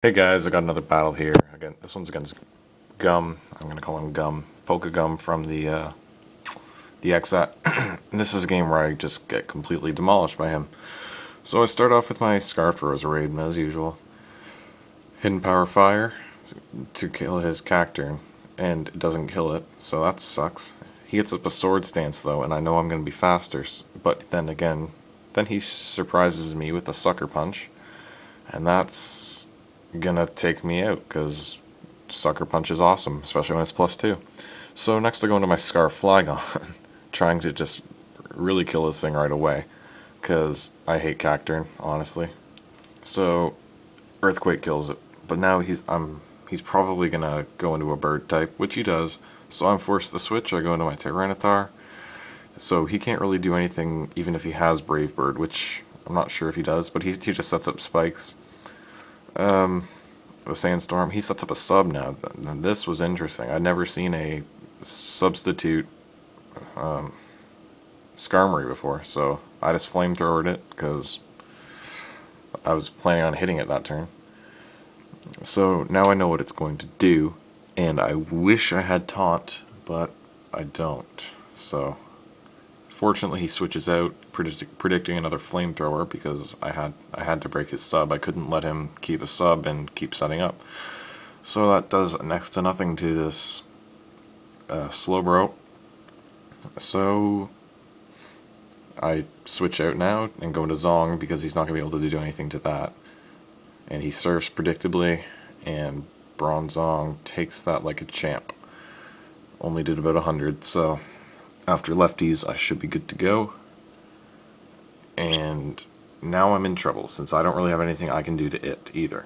Hey guys, I got another battle here. Again, this one's against Gum. I'm gonna call him Gum. Pokegum from the XI. And this is a game where I just get completely demolished by him. So I start off with my Skarmory raid, as usual. Hidden Power Fire to kill his Cacturne, and it doesn't kill it, so that sucks. He gets up a Sword Stance though, and I know I'm gonna be faster. But then again, then he surprises me with a Sucker Punch, and that's gonna take me out because Sucker Punch is awesome, especially when it's +2. So next I go into my Scar Flygon, trying to just really kill this thing right away because I hate Cacturne, honestly. So Earthquake kills it, but now he's probably gonna go into a bird type, which he does. So I'm forced to switch. I go into my Tyranitar. So he can't really do anything even if he has Brave Bird, which I'm not sure if he does, but he just sets up spikes. The Sandstorm, he sets up a sub now. This was interesting. I'd never seen a substitute Skarmory before, so I just flamethrowered it because I was planning on hitting it that turn. So now I know what it's going to do, and I wish I had Taunt, but I don't. So fortunately he switches out, predicting another flamethrower because I had to break his sub. I couldn't let him keep a sub and keep setting up. So that does next to nothing to this Slowbro. So I switch out now and go into Zong because he's not going to be able to do anything to that. And he surfs predictably, and Bronzong takes that like a champ. Only did about 100, so after lefties I should be good to go. And now I'm in trouble since I don't really have anything I can do to it either.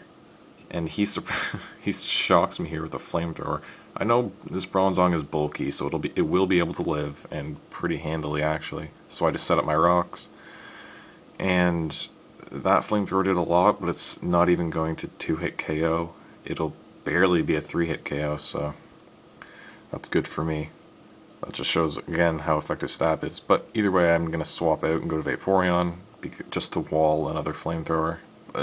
And he shocks me here with a flamethrower. I know this Bronzong is bulky, so it will be able to live, and pretty handily actually. So I just set up my rocks, and that flamethrower did a lot, but it's not even going to 2-hit KO. It'll barely be a 3-hit KO, so that's good for me. That just shows again how effective stab is. But either way, I'm gonna swap out and go to Vaporeon just to wall another flamethrower.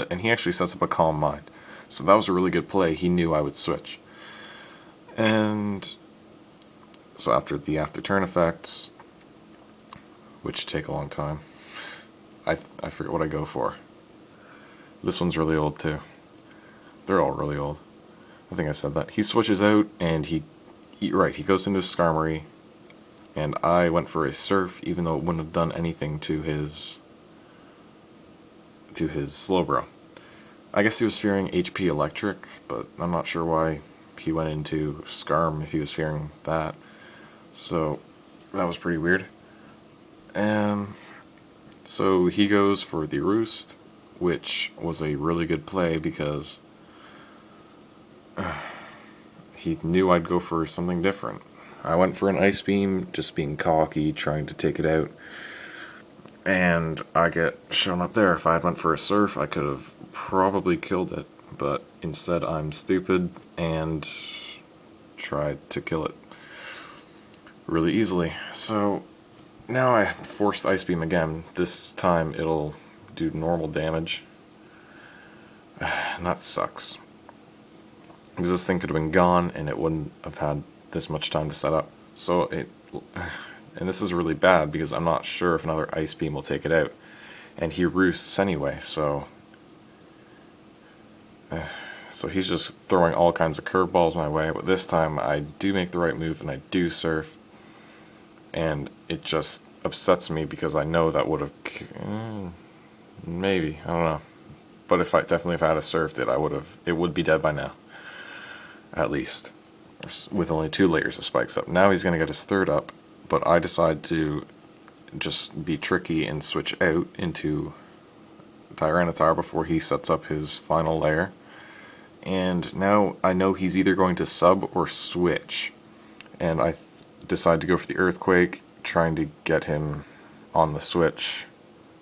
And he actually sets up a Calm Mind. So that was a really good play. He knew I would switch. And so after the after turn effects, which take a long time, I forget what I go for. This one's really old too. They're all really old. I think I said that. He switches out and he goes into Skarmory, and I went for a Surf even though it wouldn't have done anything to his Slowbro. I guess he was fearing HP Electric, but I'm not sure why he went into Skarm if he was fearing that. So that was pretty weird. So he goes for the Roost, which was a really good play because he knew I'd go for something different. I went for an Ice Beam, just being cocky, trying to take it out, and I get shown up there. If I had went for a Surf, I could have probably killed it, but instead I'm stupid and tried to kill it really easily. So now I forced Ice Beam again. This time it'll do normal damage, and that sucks. Because this thing could have been gone and it wouldn't have had this much time to set up. So and this is really bad because I'm not sure if another Ice Beam will take it out. And he roosts anyway, so he's just throwing all kinds of curveballs my way. But this time I do make the right move and I do Surf. And it just upsets me because I know that would have maybe, I don't know. But if I had a Surfed it, it would be dead by now. At least, with only 2 layers of spikes up. Now he's going to get his 3rd up, but I decide to just be tricky and switch out into Tyranitar before he sets up his final layer. And now I know he's either going to sub or switch, and I decide to go for the Earthquake, trying to get him on the switch,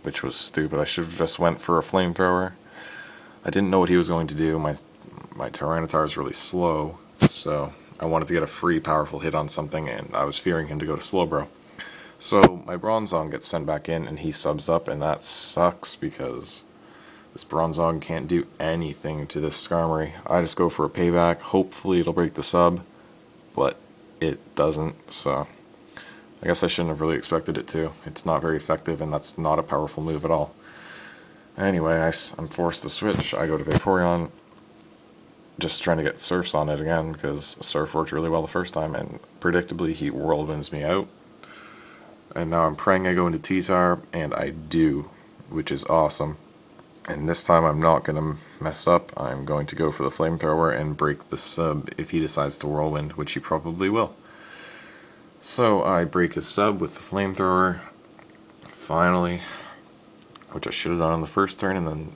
which was stupid. I should have just went for a Flamethrower. I didn't know what he was going to do. My Tyranitar is really slow, so I wanted to get a free powerful hit on something, and I was fearing him to go to Slowbro. So my Bronzong gets sent back in, and he subs up, and that sucks because This Bronzong can't do anything to this Skarmory. I just go for a payback. Hopefully it'll break the sub, but it doesn't, so I guess I shouldn't have really expected it to. It's not very effective, and that's not a powerful move at all. Anyway, I'm forced to switch. I go to Vaporeon, just trying to get Surfs on it again, because Surf worked really well the first time, and predictably he Whirlwinds me out. And now I'm praying I go into T-Tar, and I do, which is awesome. And this time I'm not going to mess up. I'm going to go for the Flamethrower and break the sub if he decides to Whirlwind, which he probably will. So I break his sub with the Flamethrower, finally, which I should have done on the first turn, and then...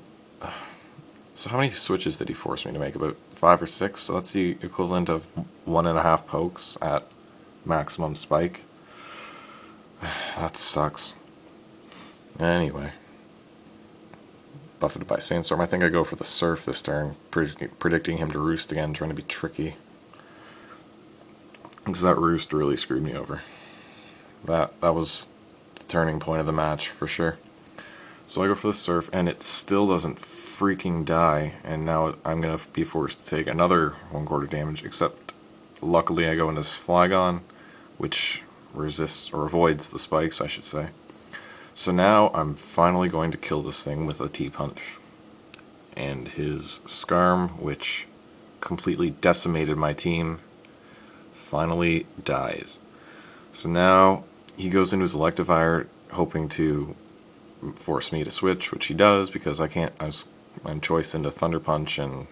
So how many switches did he force me to make? About 5 or 6? So that's the equivalent of 1.5 pokes at maximum spike. That sucks. Anyway. Buffeted by Sandstorm. I think I go for the Surf this turn, predicting him to Roost again, trying to be tricky. Because that Roost really screwed me over. That was the turning point of the match, for sure. So I go for the Surf, and it still doesn't freaking die, and now I'm going to be forced to take another 1/4 damage, except luckily I go into Flygon, which resists, or avoids the spikes, I should say. So now I'm finally going to kill this thing with a T-Punch. And his Skarm, which completely decimated my team, finally dies. So now he goes into his Electivire, hoping to force me to switch, which he does, because I can't. I'm choiced into Thunder Punch, and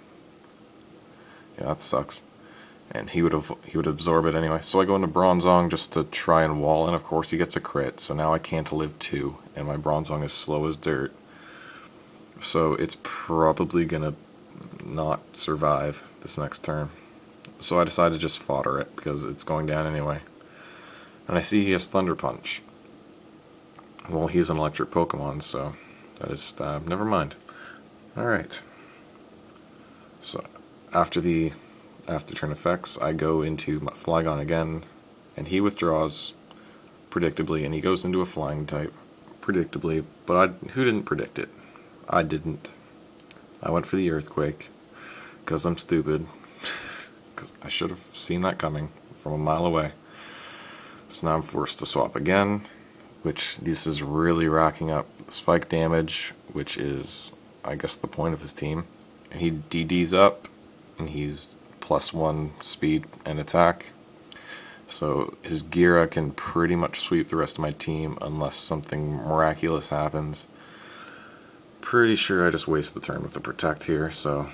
yeah, that sucks. And he would absorb it anyway. So I go into Bronzong just to try and wall, and of course he gets a crit. So now I can't live 2, and my Bronzong is slow as dirt. So it's probably gonna not survive this next turn. So I decided to just fodder it because it's going down anyway. And I see he has Thunder Punch. Well, he's an electric Pokemon, so that is stab. Never mind. Alright. So after turn effects, I go into my Flygon again, and he withdraws predictably, and he goes into a flying type predictably, but who didn't predict it? I didn't. I went for the Earthquake, because I'm stupid. Cause I should have seen that coming from a mile away. So now I'm forced to swap again, which this is really racking up spike damage, which is, I guess, the point of his team. And he DDs up, and he's +1 speed and attack. So his Gira can pretty much sweep the rest of my team unless something miraculous happens. Pretty sure I just waste the turn with the Protect here, so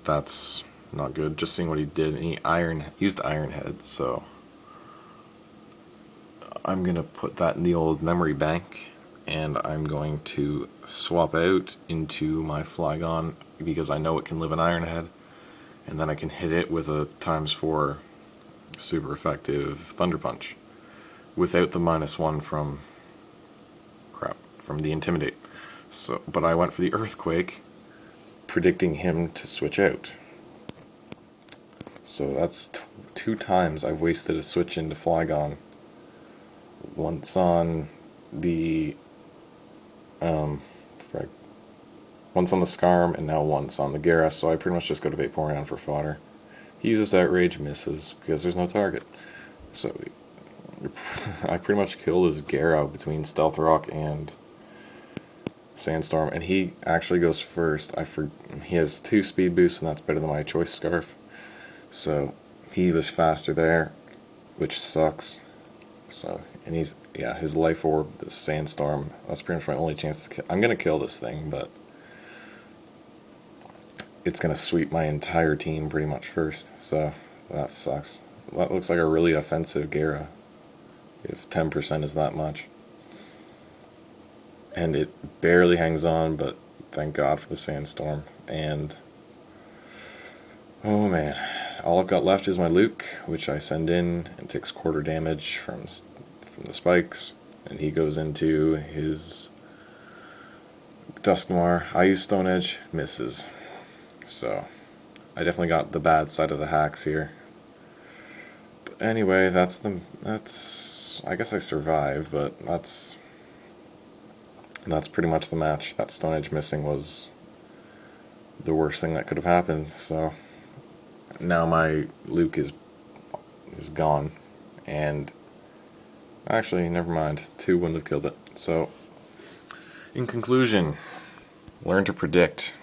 that's not good. Just seeing what he did, and he used Iron Head, so I'm going to put that in the old memory bank, and I'm going to swap out into my Flygon because I know it can live in Iron Head, and then I can hit it with a ×4 super effective Thunder Punch without the -1 from the Intimidate. So, but I went for the Earthquake, predicting him to switch out. So that's 2 times I've wasted a switch into Flygon. Once on the once on the Skarm, and now once on the Gira, so I pretty much just go to Vaporeon for fodder. He uses Outrage, misses, because there's no target. So I pretty much killed his Gira between Stealth Rock and Sandstorm, and he actually goes first. He has 2 speed boosts, and that's better than my Choice Scarf. So he was faster there, which sucks. So, and his Life Orb, the Sandstorm, that's pretty much my only chance to kill. I'm gonna kill this thing, but it's gonna sweep my entire team pretty much first. So that sucks. That looks like a really offensive Gira, if 10% is that much. And it barely hangs on, but thank God for the Sandstorm. And oh man, all I've got left is my Luke, which I send in and takes 1/4 damage from the spikes, and he goes into his Dusknoir. I use Stone Edge, misses. So I definitely got the bad side of the hacks here. But anyway, that's I guess I survived, but And that's pretty much the match. That Stone Edge missing was the worst thing that could have happened. So now my Luke is gone, and actually, never mind. 2 wouldn't have killed it. So, in conclusion, learn to predict.